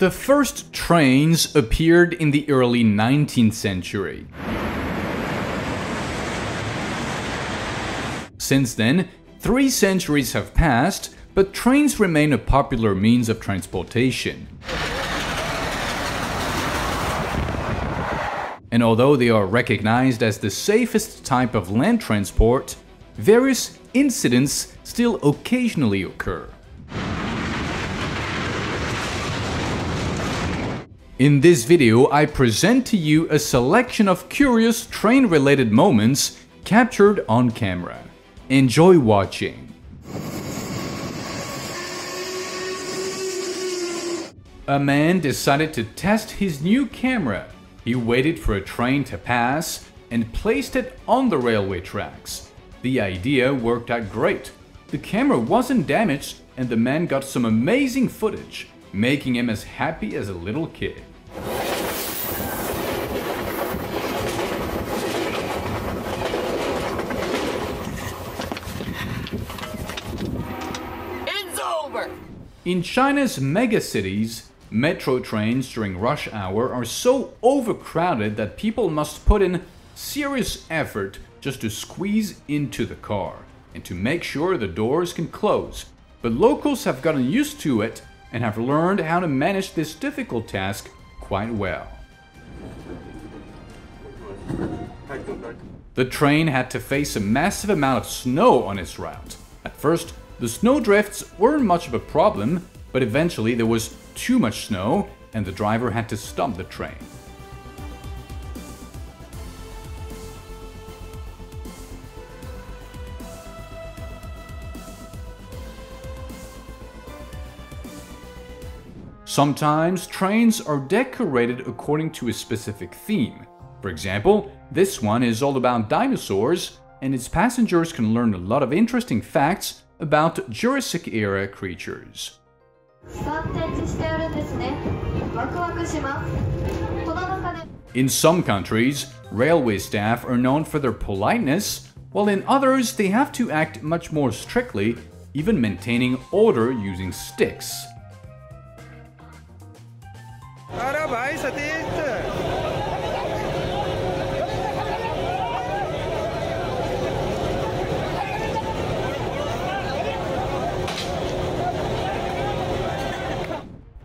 The first trains appeared in the early 19th century. Since then, 3 centuries have passed, but trains remain a popular means of transportation. And although they are recognized as the safest type of land transport, various incidents still occasionally occur. In this video, I present to you a selection of curious train-related moments captured on camera. Enjoy watching! A man decided to test his new camera. He waited for a train to pass and placed it on the railway tracks. The idea worked out great. The camera wasn't damaged and the man got some amazing footage, making him as happy as a little kid. It's over! In China's megacities, metro trains during rush hour are so overcrowded that people must put in serious effort just to squeeze into the car and to make sure the doors can close. But locals have gotten used to it and have learned how to manage this difficult task quite well. The train had to face a massive amount of snow on its route. At first, the snowdrifts weren't much of a problem, but eventually there was too much snow and the driver had to stop the train. Sometimes trains are decorated according to a specific theme. For example, this one is all about dinosaurs, and its passengers can learn a lot of interesting facts about Jurassic-era creatures. In some countries, railway staff are known for their politeness, while in others they have to act much more strictly, even maintaining order using sticks.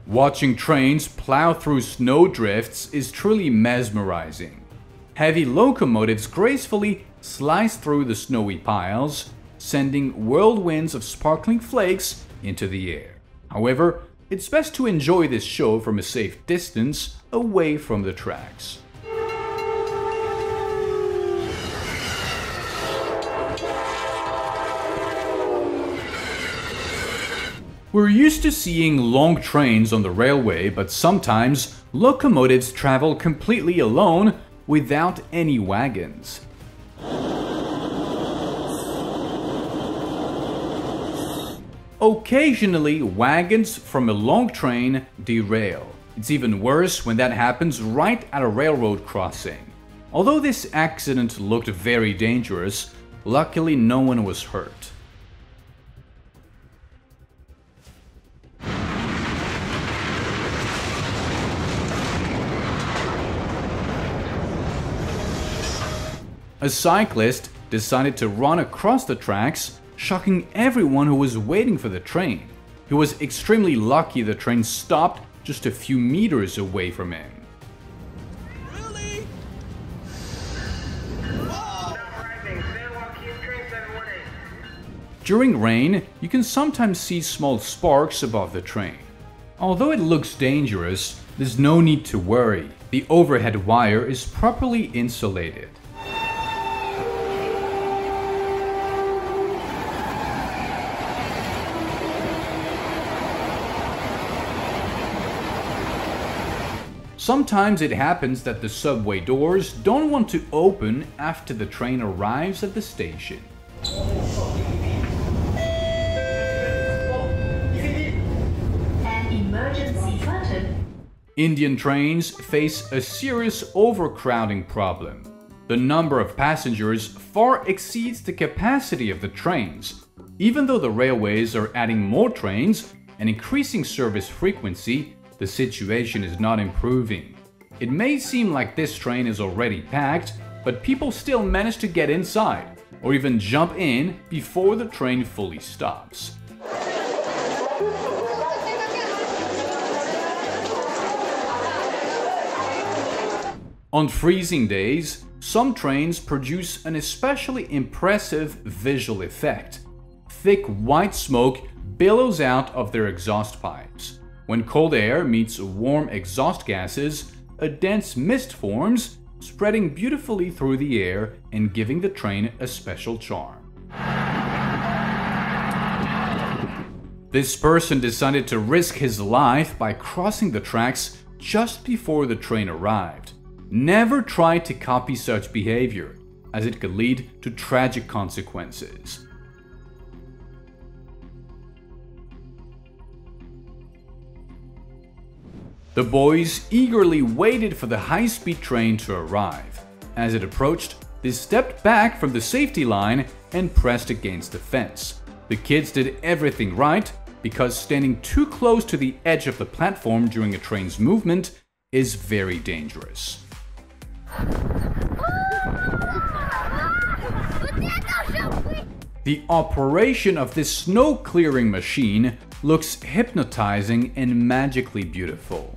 Watching trains plow through snowdrifts is truly mesmerizing. Heavy locomotives gracefully slice through the snowy piles, sending whirlwinds of sparkling flakes into the air. However, it's best to enjoy this show from a safe distance away from the tracks. We're used to seeing long trains on the railway, but sometimes locomotives travel completely alone without any wagons. Occasionally, wagons from a long train derail. It's even worse when that happens right at a railroad crossing. Although this accident looked very dangerous, luckily no one was hurt. A cyclist decided to run across the tracks, shocking everyone who was waiting for the train. He was extremely lucky the train stopped just a few meters away from him. Really? During rain, you can sometimes see small sparks above the train. Although it looks dangerous, there's no need to worry. The overhead wire is properly insulated. Sometimes it happens that the subway doors don't want to open after the train arrives at the station. An emergency button. Indian trains face a serious overcrowding problem. The number of passengers far exceeds the capacity of the trains. Even though the railways are adding more trains and increasing service frequency, the situation is not improving. It may seem like this train is already packed, but people still manage to get inside, or even jump in before the train fully stops. On freezing days, some trains produce an especially impressive visual effect. Thick white smoke billows out of their exhaust pipes. When cold air meets warm exhaust gases, a dense mist forms, spreading beautifully through the air and giving the train a special charm. This person decided to risk his life by crossing the tracks just before the train arrived. Never try to copy such behavior, as it could lead to tragic consequences. The boys eagerly waited for the high-speed train to arrive. As it approached, they stepped back from the safety line and pressed against the fence. The kids did everything right, because standing too close to the edge of the platform during a train's movement is very dangerous. The operation of this snow clearing machine looks hypnotizing and magically beautiful.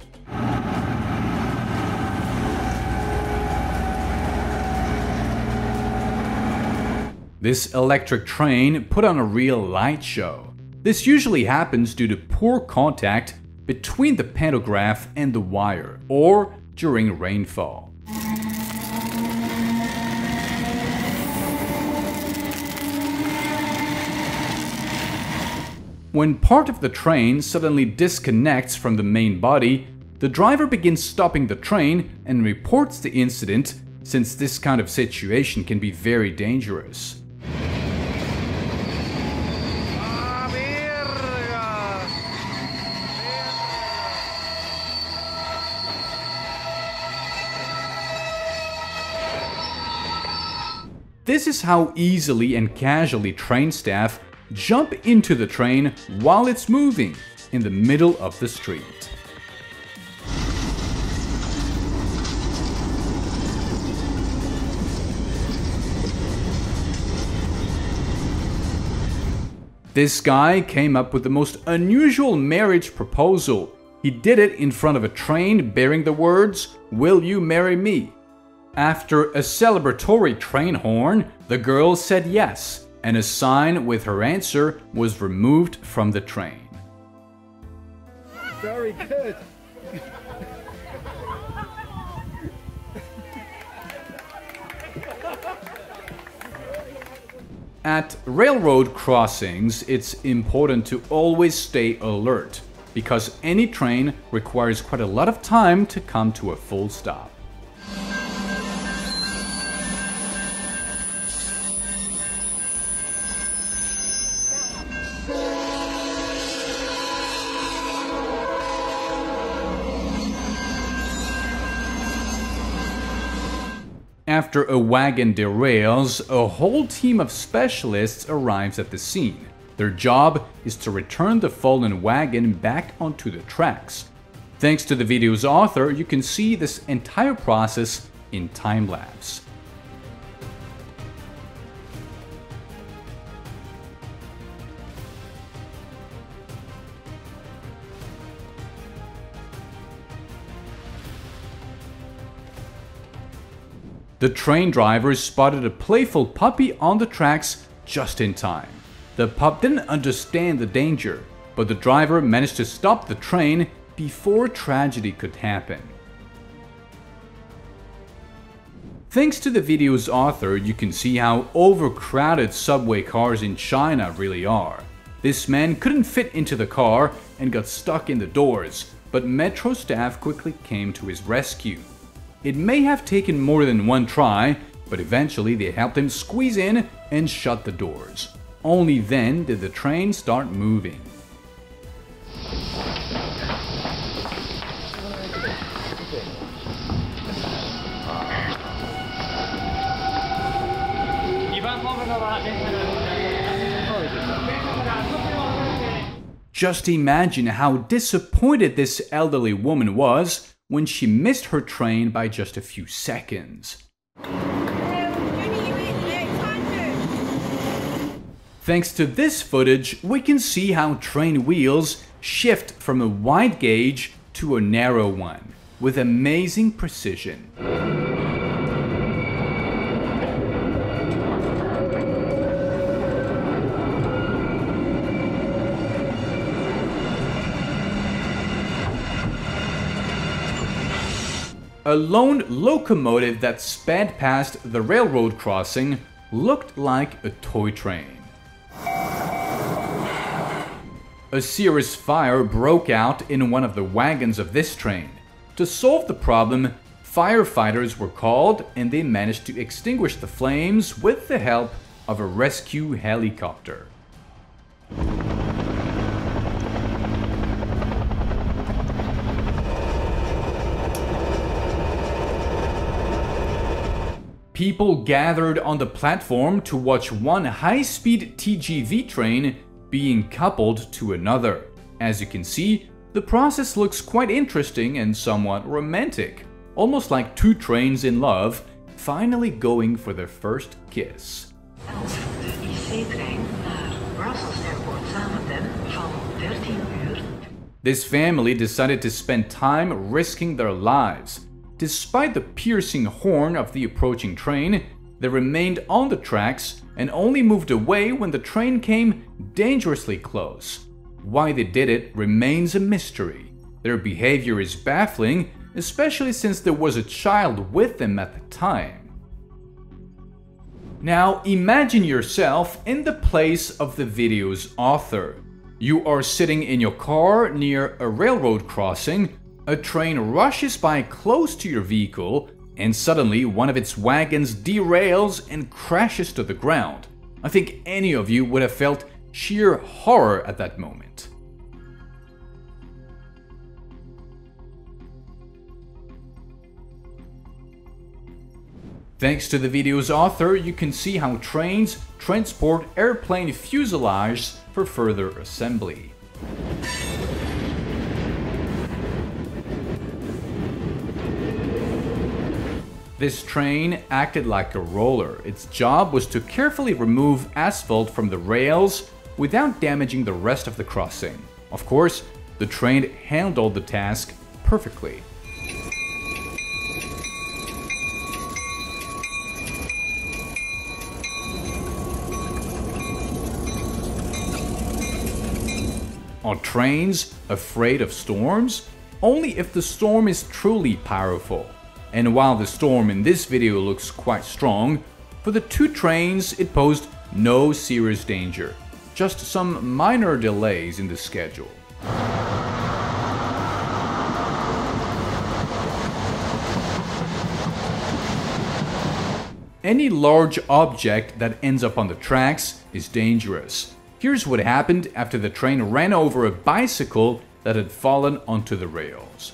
This electric train put on a real light show. This usually happens due to poor contact between the pantograph and the wire, or during rainfall. When part of the train suddenly disconnects from the main body, the driver begins stopping the train and reports the incident, since this kind of situation can be very dangerous. This is how easily and casually train staff jump into the train while it's moving in the middle of the street. This guy came up with the most unusual marriage proposal. He did it in front of a train bearing the words, "Will you marry me?" After a celebratory train horn, the girl said yes, and a sign with her answer was removed from the train. Very good. At railroad crossings, it's important to always stay alert, because any train requires quite a lot of time to come to a full stop. After a wagon derails, a whole team of specialists arrives at the scene. Their job is to return the fallen wagon back onto the tracks. Thanks to the video's author, you can see this entire process in time-lapse. The train driver spotted a playful puppy on the tracks just in time. The pup didn't understand the danger, but the driver managed to stop the train before tragedy could happen. Thanks to the video's author, you can see how overcrowded subway cars in China really are. This man couldn't fit into the car and got stuck in the doors, but metro staff quickly came to his rescue. It may have taken more than one try, but eventually they helped him squeeze in and shut the doors. Only then did the train start moving. Just imagine how disappointed this elderly woman was when she missed her train by just a few seconds. Thanks to this footage, we can see how train wheels shift from a wide gauge to a narrow one, with amazing precision. A lone locomotive that sped past the railroad crossing looked like a toy train. A serious fire broke out in one of the wagons of this train. To solve the problem, firefighters were called and they managed to extinguish the flames with the help of a rescue helicopter. People gathered on the platform to watch one high-speed TGV train being coupled to another. As you can see, the process looks quite interesting and somewhat romantic, almost like two trains in love finally going for their first kiss. This family decided to spend time risking their lives. Despite the piercing horn of the approaching train, they remained on the tracks and only moved away when the train came dangerously close. Why they did it remains a mystery. Their behavior is baffling, especially since there was a child with them at the time. Now imagine yourself in the place of the video's author. You are sitting in your car near a railroad crossing. A train rushes by close to your vehicle, and suddenly one of its wagons derails and crashes to the ground. I think any of you would have felt sheer horror at that moment. Thanks to the video's author, you can see how trains transport airplane fuselages for further assembly. This train acted like a roller. Its job was to carefully remove asphalt from the rails without damaging the rest of the crossing. Of course, the train handled the task perfectly. Are trains afraid of storms? Only if the storm is truly powerful. And while the storm in this video looks quite strong, for the two trains it posed no serious danger, just some minor delays in the schedule. Any large object that ends up on the tracks is dangerous. Here's what happened after the train ran over a bicycle that had fallen onto the rails.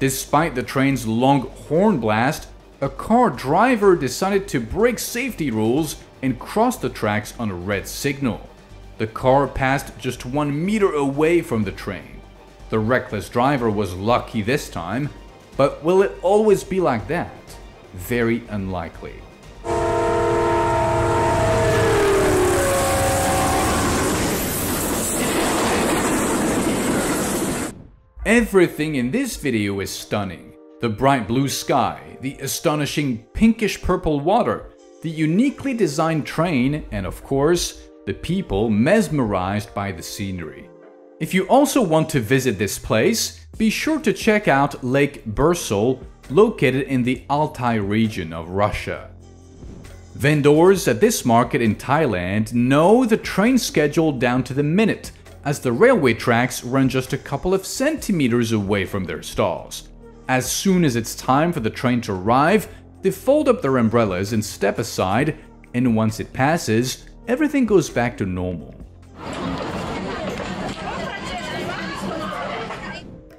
Despite the train's long horn blast, a car driver decided to break safety rules and cross the tracks on a red signal. The car passed just 1 meter away from the train. The reckless driver was lucky this time, but will it always be like that? Very unlikely. Everything in this video is stunning. The bright blue sky, the astonishing pinkish-purple water, the uniquely designed train, and of course, the people mesmerized by the scenery. If you also want to visit this place, be sure to check out Lake Bursel, located in the Altai region of Russia. Vendors at this market in Thailand know the train schedule down to the minute, as the railway tracks run just a couple of centimeters away from their stalls. As soon as it's time for the train to arrive, they fold up their umbrellas and step aside, and once it passes, everything goes back to normal.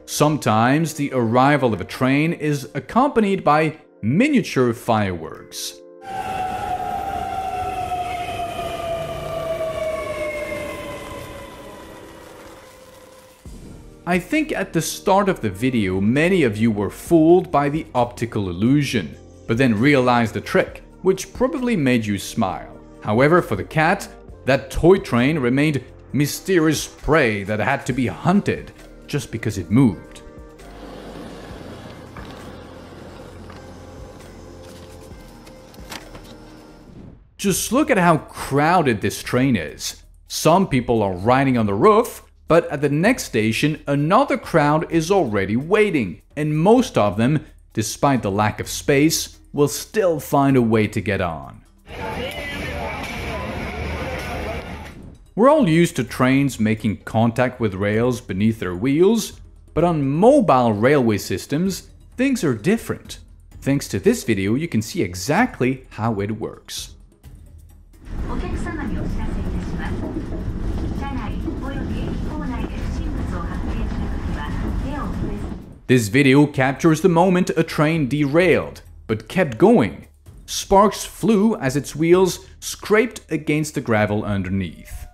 Sometimes the arrival of a train is accompanied by miniature fireworks. I think at the start of the video many of you were fooled by the optical illusion, but then realized the trick, which probably made you smile. However, for the cat, that toy train remained mysterious prey that had to be hunted just because it moved. Just look at how crowded this train is. Some people are riding on the roof, but at the next station another crowd is already waiting, and most of them, despite the lack of space, will still find a way to get on. We're all used to trains making contact with rails beneath their wheels, but on mobile railway systems, things are different. Thanks to this video, you can see exactly how it works. This video captures the moment a train derailed, but kept going. Sparks flew as its wheels scraped against the gravel underneath.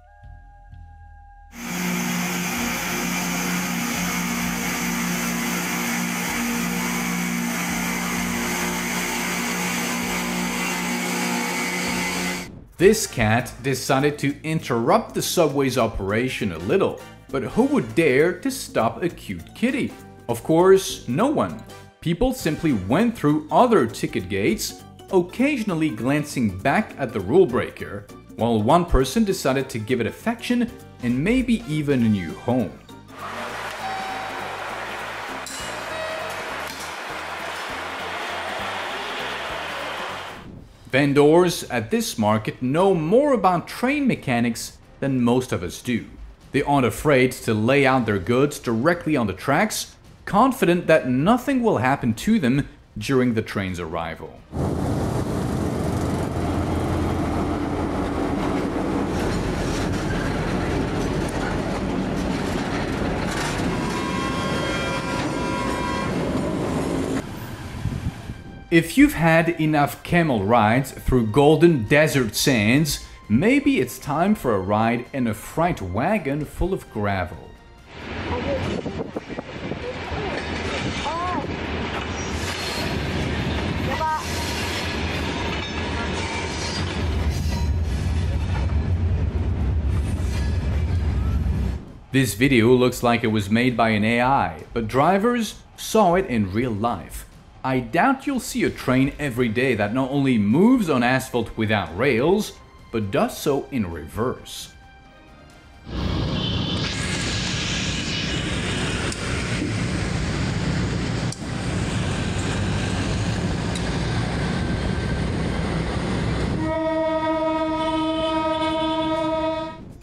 This cat decided to interrupt the subway's operation a little, but who would dare to stop a cute kitty? Of course, no one. People simply went through other ticket gates, occasionally glancing back at the rule breaker, while one person decided to give it affection and maybe even a new home. Vendors at this market know more about train mechanics than most of us do. They aren't afraid to lay out their goods directly on the tracks, confident that nothing will happen to them during the train's arrival. If you've had enough camel rides through golden desert sands, maybe it's time for a ride in a freight wagon full of gravel. This video looks like it was made by an AI, but drivers saw it in real life. I doubt you'll see a train every day that not only moves on asphalt without rails, but does so in reverse.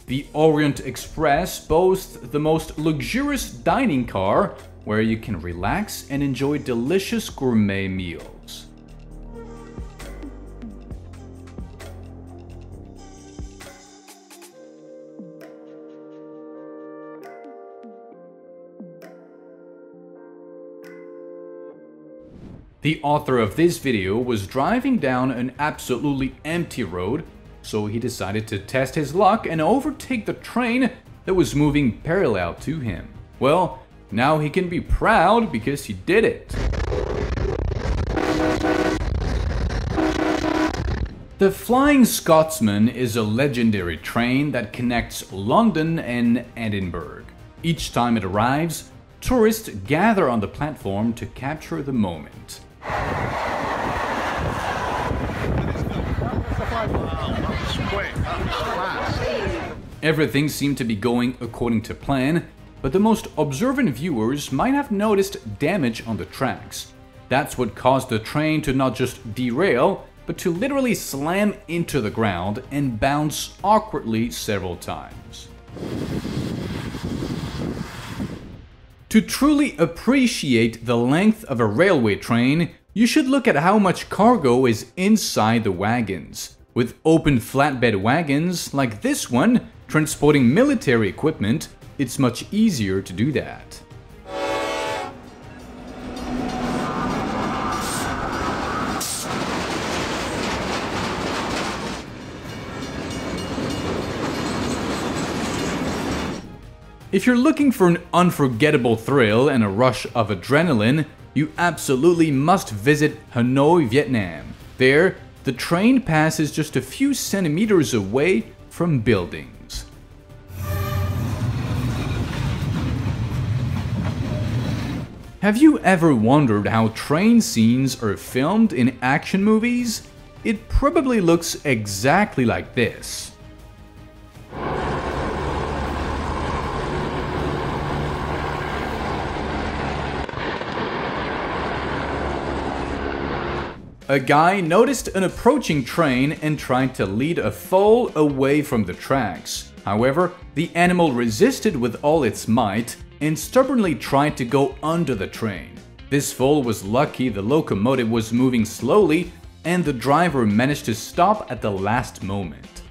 The Orient Express boasts the most luxurious dining car where you can relax and enjoy delicious gourmet meals. The author of this video was driving down an absolutely empty road, so he decided to test his luck and overtake the train that was moving parallel to him. Well, now he can be proud because he did it. The Flying Scotsman is a legendary train that connects London and Edinburgh. Each time it arrives, tourists gather on the platform to capture the moment. Everything seemed to be going according to plan, but the most observant viewers might have noticed damage on the tracks. That's what caused the train to not just derail, but to literally slam into the ground and bounce awkwardly several times. To truly appreciate the length of a railway train, you should look at how much cargo is inside the wagons. With open flatbed wagons like this one, transporting military equipment, it's much easier to do that. If you're looking for an unforgettable thrill and a rush of adrenaline, you absolutely must visit Hanoi, Vietnam. There, the train passes just a few centimeters away from buildings. Have you ever wondered how train scenes are filmed in action movies? It probably looks exactly like this. A guy noticed an approaching train and tried to lead a foal away from the tracks. However, the animal resisted with all its might and stubbornly tried to go under the train. This foal was lucky the locomotive was moving slowly and the driver managed to stop at the last moment.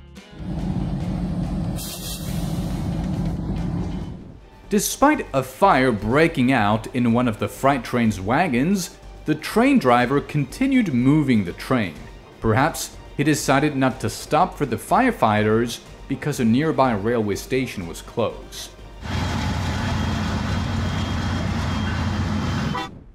Despite a fire breaking out in one of the freight train's wagons, the train driver continued moving the train. Perhaps he decided not to stop for the firefighters because a nearby railway station was closed.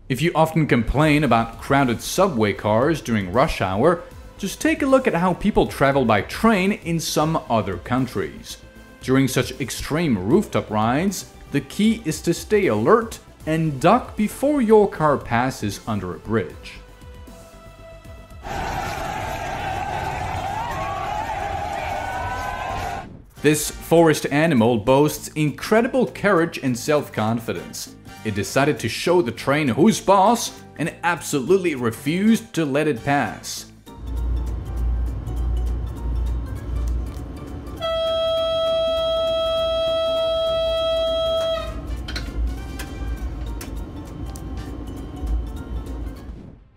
If you often complain about crowded subway cars during rush hour, just take a look at how people travel by train in some other countries. During such extreme rooftop rides, the key is to stay alert and duck before your car passes under a bridge. This forest animal boasts incredible courage and self-confidence. It decided to show the train who's boss and absolutely refused to let it pass.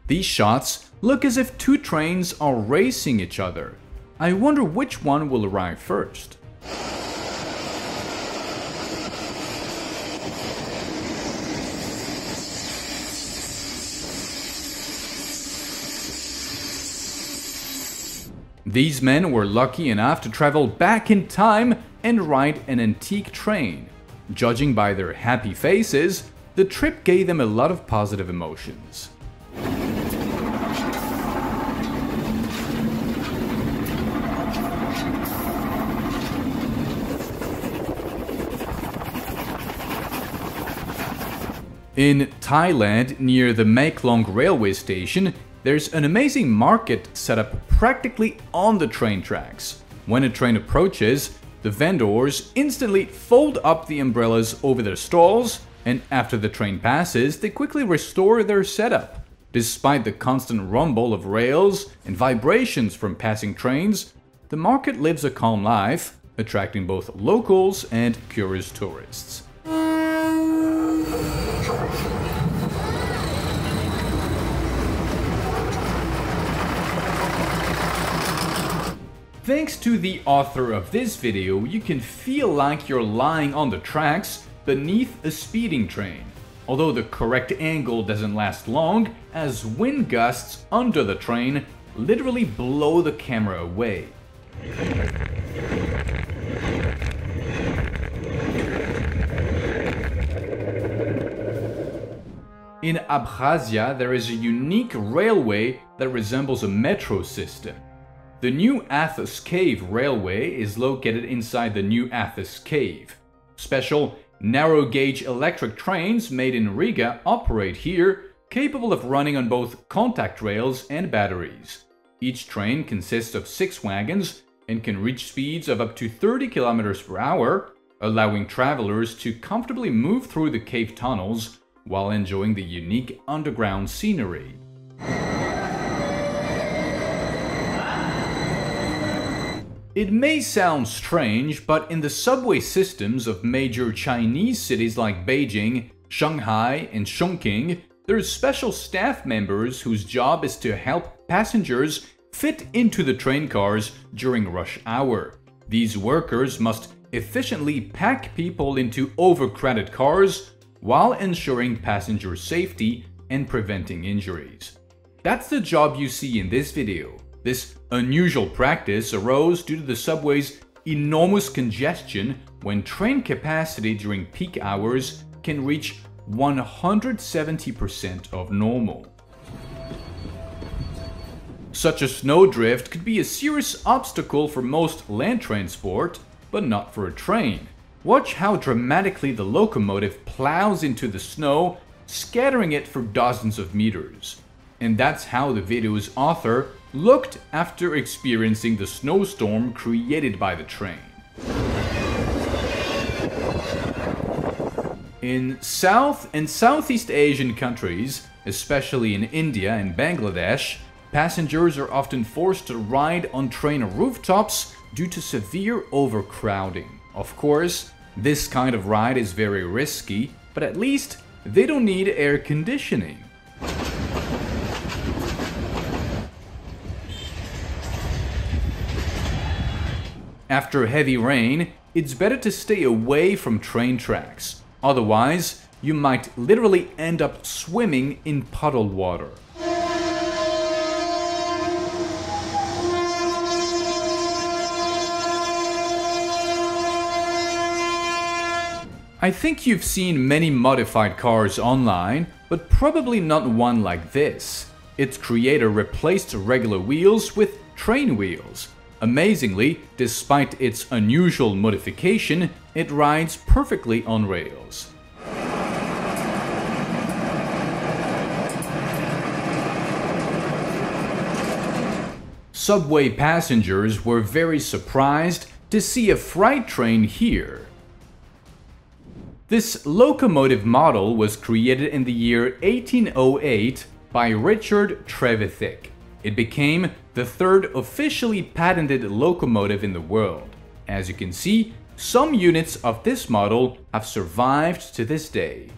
These shots look as if two trains are racing each other. I wonder which one will arrive first. These men were lucky enough to travel back in time and ride an antique train. Judging by their happy faces, the trip gave them a lot of positive emotions. In Thailand, near the Maeklong railway station, there's an amazing market set up practically on the train tracks. When a train approaches, the vendors instantly fold up the umbrellas over their stalls, and after the train passes, they quickly restore their setup. Despite the constant rumble of rails and vibrations from passing trains, the market lives a calm life, attracting both locals and curious tourists. Thanks to the author of this video, you can feel like you're lying on the tracks beneath a speeding train. Although the correct angle doesn't last long, as wind gusts under the train literally blow the camera away. In Abkhazia, there is a unique railway that resembles a metro system. The New Athos Cave Railway is located inside the New Athos Cave. Special, narrow-gauge electric trains made in Riga operate here, capable of running on both contact rails and batteries. Each train consists of 6 wagons and can reach speeds of up to 30 km per hour, allowing travelers to comfortably move through the cave tunnels while enjoying the unique underground scenery. It may sound strange, but in the subway systems of major Chinese cities like Beijing, Shanghai, and Chongqing, there are special staff members whose job is to help passengers fit into the train cars during rush hour. These workers must efficiently pack people into overcrowded cars while ensuring passenger safety and preventing injuries. That's the job you see in this video. This unusual practice arose due to the subway's enormous congestion when train capacity during peak hours can reach 170% of normal. Such a snowdrift could be a serious obstacle for most land transport, but not for a train. Watch how dramatically the locomotive plows into the snow, scattering it for dozens of meters. And that's how the video's author looked after experiencing the snowstorm created by the train. In South and Southeast Asian countries, especially in India and Bangladesh, passengers are often forced to ride on train rooftops due to severe overcrowding. Of course, this kind of ride is very risky, but at least they don't need air conditioning. After heavy rain, it's better to stay away from train tracks. Otherwise, you might literally end up swimming in puddled water. I think you've seen many modified cars online, but probably not one like this. Its creator replaced regular wheels with train wheels. Amazingly, despite its unusual modification, it rides perfectly on rails. Subway passengers were very surprised to see a freight train here. This locomotive model was created in the year 1808 by Richard Trevithick. It became the third officially patented locomotive in the world. As you can see, some units of this model have survived to this day.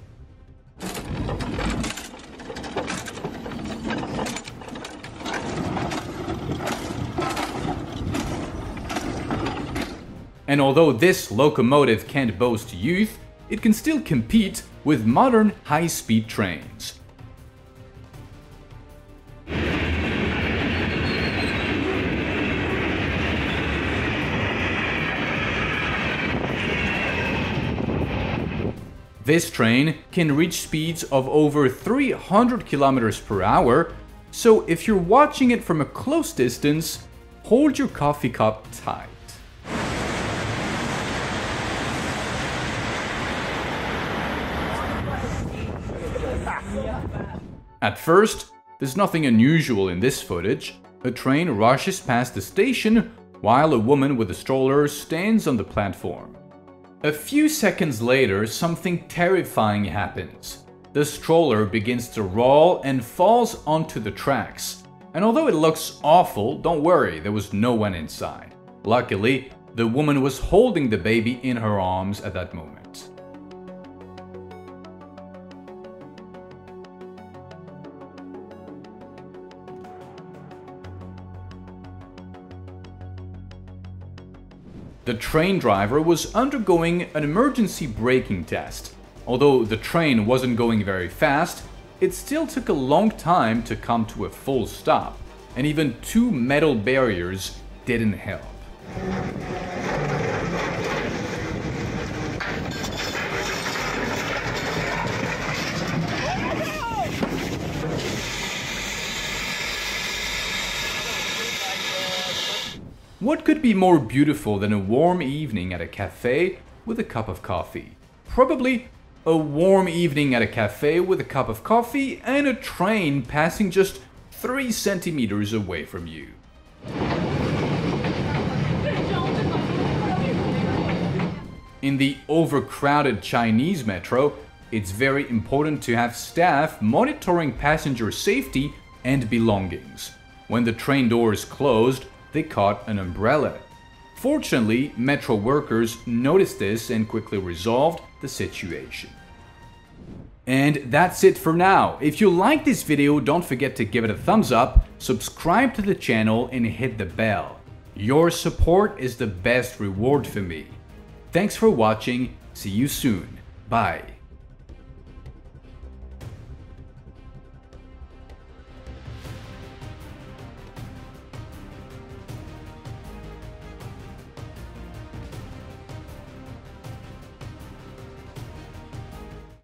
And although this locomotive can't boast youth, it can still compete with modern high-speed trains. This train can reach speeds of over 300 kilometers per hour, so if you're watching it from a close distance, hold your coffee cup tight. At first, there's nothing unusual in this footage. A train rushes past the station while a woman with a stroller stands on the platform. A few seconds later, something terrifying happens. The stroller begins to roll and falls onto the tracks. And although it looks awful, don't worry, there was no one inside. Luckily, the woman was holding the baby in her arms at that moment. The train driver was undergoing an emergency braking test. Although the train wasn't going very fast, it still took a long time to come to a full stop, and even two metal barriers didn't help. What could be more beautiful than a warm evening at a cafe with a cup of coffee? Probably a warm evening at a cafe with a cup of coffee and a train passing just 3 centimeters away from you. In the overcrowded Chinese metro, it's very important to have staff monitoring passenger safety and belongings. When the train doors closed, they caught an umbrella. Fortunately, metro workers noticed this and quickly resolved the situation. And that's it for now. If you like this video, don't forget to give it a thumbs up, subscribe to the channel and hit the bell. Your support is the best reward for me. Thanks for watching. See you soon. Bye.